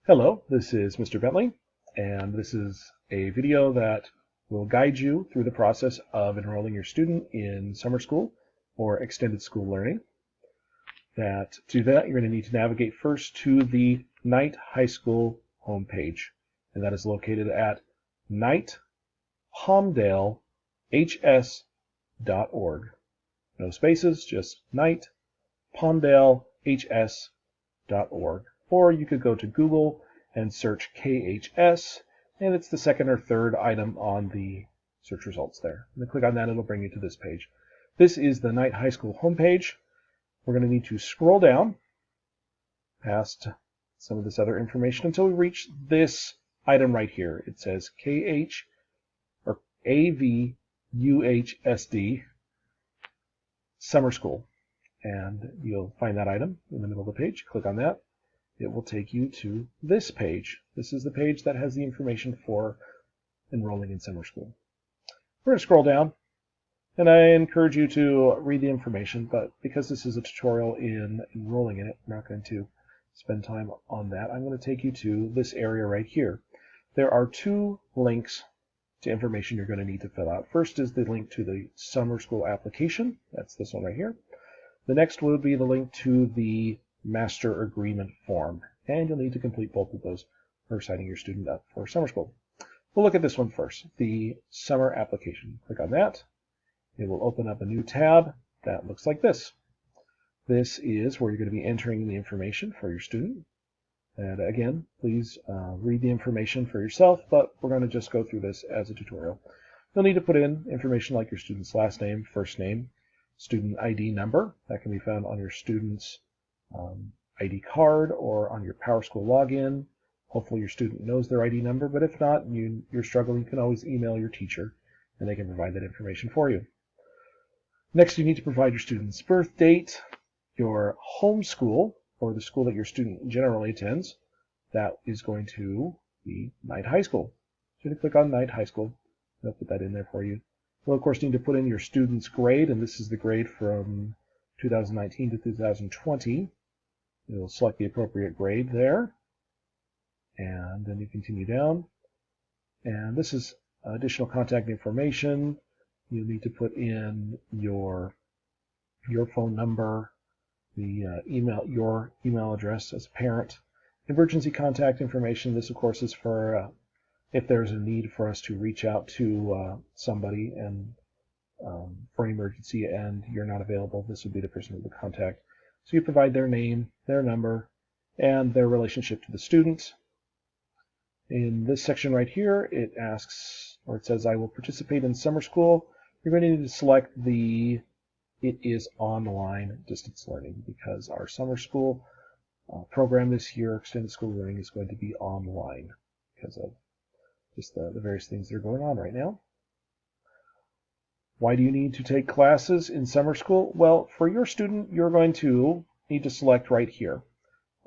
Hello, this is Mr. Bentley, and this is a video that will guide you through the process of enrolling your student in summer school or extended school learning. To do that, you're going to need to navigate first to the Knight High School homepage, and that is located at knightpalmdalehs.org. No spaces, just knightpalmdalehs.org. Or you could go to Google and search KHS, and it's the second or third item on the search results there. And then click on that, it'll bring you to this page. This is the Knight High School homepage. We're going to need to scroll down past some of this other information until we reach this item right here. It says KH or AVUHSD Summer School. And you'll find that item in the middle of the page. Click on that. It will take you to this page. This is the page that has the information for enrolling in summer school. We're going to scroll down, and I encourage you to read the information, but because this is a tutorial in enrolling in it, I'm not going to spend time on that. I'm going to take you to this area right here. There are two links to information you're going to need to fill out. First is the link to the summer school application. That's this one right here. The next will be the link to the master agreement form, and you'll need to complete both of those for signing your student up for summer school. We'll look at this one first, the summer application. Click on that. It will open up a new tab that looks like this. This is where you're going to be entering the information for your student. And again, please read the information for yourself, but we're going to just go through this as a tutorial. You'll need to put in information like your student's last name, first name, student ID number. That can be found on your student's ID card or on your PowerSchool login. Hopefully your student knows their ID number, but if not, you're struggling, you can always email your teacher and they can provide that information for you. Next, you need to provide your student's birth date, your home school, or the school that your student generally attends. That is going to be Knight High School. So you click on Knight High School. I'll put that in there for you. You'll, of course, need to put in your student's grade, and this is the grade from 2019 to 2020. You'll select the appropriate grade there, and then you continue down. And this is additional contact information. You'll need to put in your phone number, the your email address as a parent, emergency contact information. This, of course, is for if there's a need for us to reach out to somebody and for an emergency and you're not available, this would be the person we would contact. So you provide their name, their number, and their relationship to the student. In this section right here, it asks, or it says, I will participate in summer school. You're going to need to select the it is online distance learning because our summer school program this year, extended school learning, is going to be online because of just the various things that are going on right now. Why do you need to take classes in summer school? Well, for your student, you're going to need to select right here.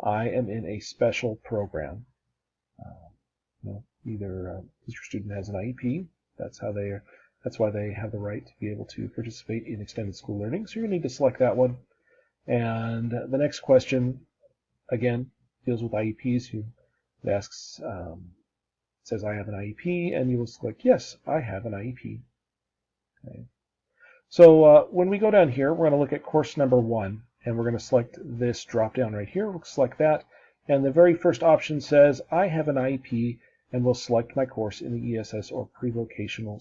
I am in a special program. Either your student has an IEP, that's why they have the right to be able to participate in extended school learning. So you're going to need to select that one. And the next question, again, deals with IEPs. It asks, says I have an IEP, and you will select yes, I have an IEP. Okay. So when we go down here, we're going to look at course number 1, and we're going to select this drop down right here. We'll select that, and the very first option says I have an IEP, and we'll select my course in the ESS or prevocational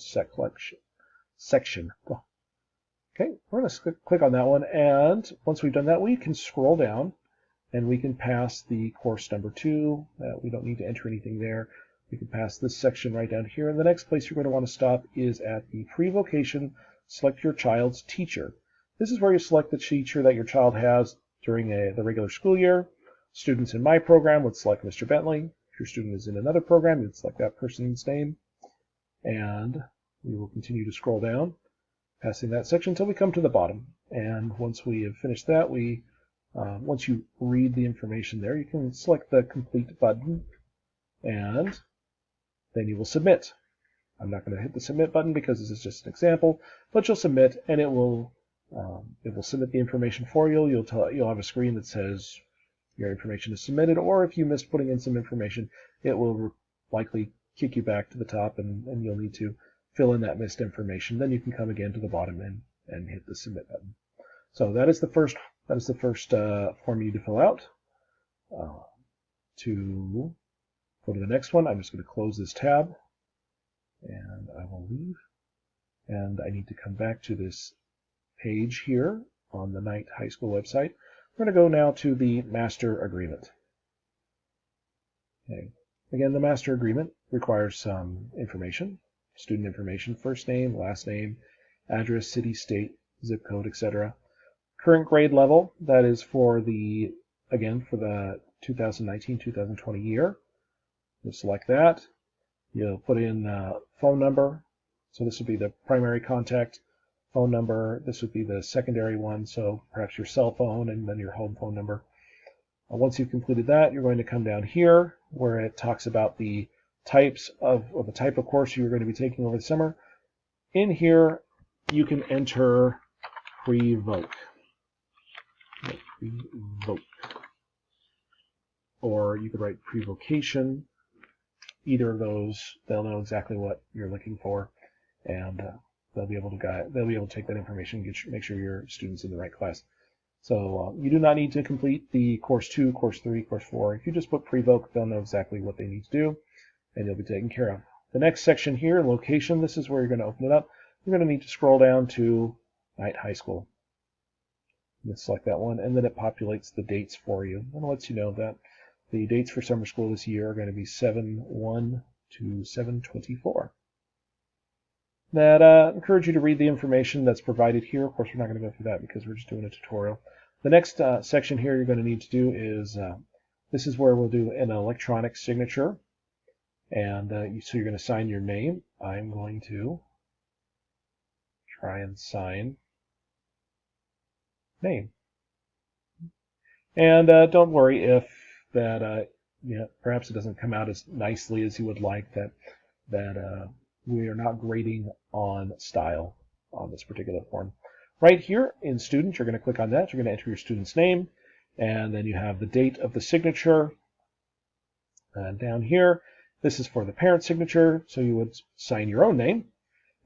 section. Okay, we're going to click on that one, and once we've done that, we can scroll down, and we can pass the course number 2. We don't need to enter anything there. We can pass this section right down here, and the next place you're going to want to stop is at the prevocation. Select your child's teacher. This is where you select the teacher that your child has during the regular school year. Students in my program would select Mr. Bentley. If your student is in another program, you'd select that person's name. And we will continue to scroll down, passing that section until we come to the bottom. And once we have finished that, once you read the information there, you can select the complete button, and then you will submit. I'm not going to hit the submit button because this is just an example, but you'll submit, and it will submit the information for you. You'll have a screen that says your information is submitted, or if you missed putting in some information, it will likely kick you back to the top, and you'll need to fill in that missed information. Then you can come again to the bottom and hit the submit button. So that is the first form you need to fill out. To go to the next one, I'm just going to close this tab, and I will leave. And I need to come back to this page here on the Knight High School website. We're going to go now to the master agreement. Okay. Again, the master agreement requires some information, student information, first name, last name, address, city, state, zip code, etc. Current grade level, that is for the 2019-2020 year. You'll select that. You'll put in phone number. So this would be the primary contact phone number. This would be the secondary one, so perhaps your cell phone and then your home phone number. Once you've completed that, you're going to come down here where it talks about the type of course you're going to be taking over the summer. In here, you can enter prevoke. Or you could write prevocation. Either of those, they'll know exactly what you're looking for, and they'll be able to take that information and make sure your student's in the right class. So you do not need to complete the course 2, course 3, course 4. If you just put prevoke, they'll know exactly what they need to do, and you'll be taken care of. The next section here, location, this is where you're going to open it up. You're going to need to scroll down to Knight High School. Let's select that one, and then it populates the dates for you and lets you know that the dates for summer school this year are going to be 7/1 to 7/24. That encourage you to read the information that's provided here. Of course, we're not going to go through that because we're just doing a tutorial. The next section here you're going to need to do is, this is where we'll do an electronic signature. And so you're going to sign your name. I'm going to try and sign name. And don't worry if that perhaps it doesn't come out as nicely as you would like. That we are not grading on style on this particular form. Right here in student, you're going to click on that. You're going to enter your student's name, and then you have the date of the signature. And down here, this is for the parent signature, so you would sign your own name,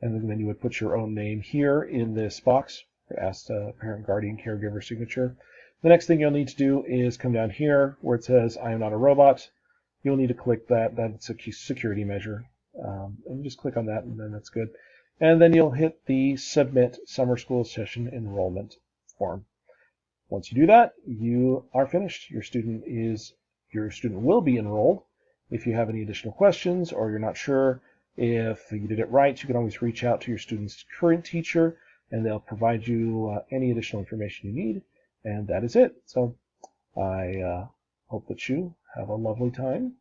and then you would put your own name here in this box. Ask the parent, guardian, caregiver signature. The next thing you'll need to do is come down here where it says I am not a robot. You'll need to click that. That's a security measure. And just click on that, and then that's good. And then you'll hit the Submit Summer School Session Enrollment form. Once you do that, you are finished. Your student will be enrolled. If you have any additional questions or you're not sure if you did it right, you can always reach out to your student's current teacher, and they'll provide you any additional information you need. And that is it. So I hope that you have a lovely time.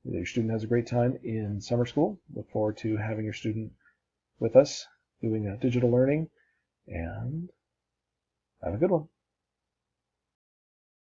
Your student has a great time in summer school. Look forward to having your student with us doing digital learning, and have a good one.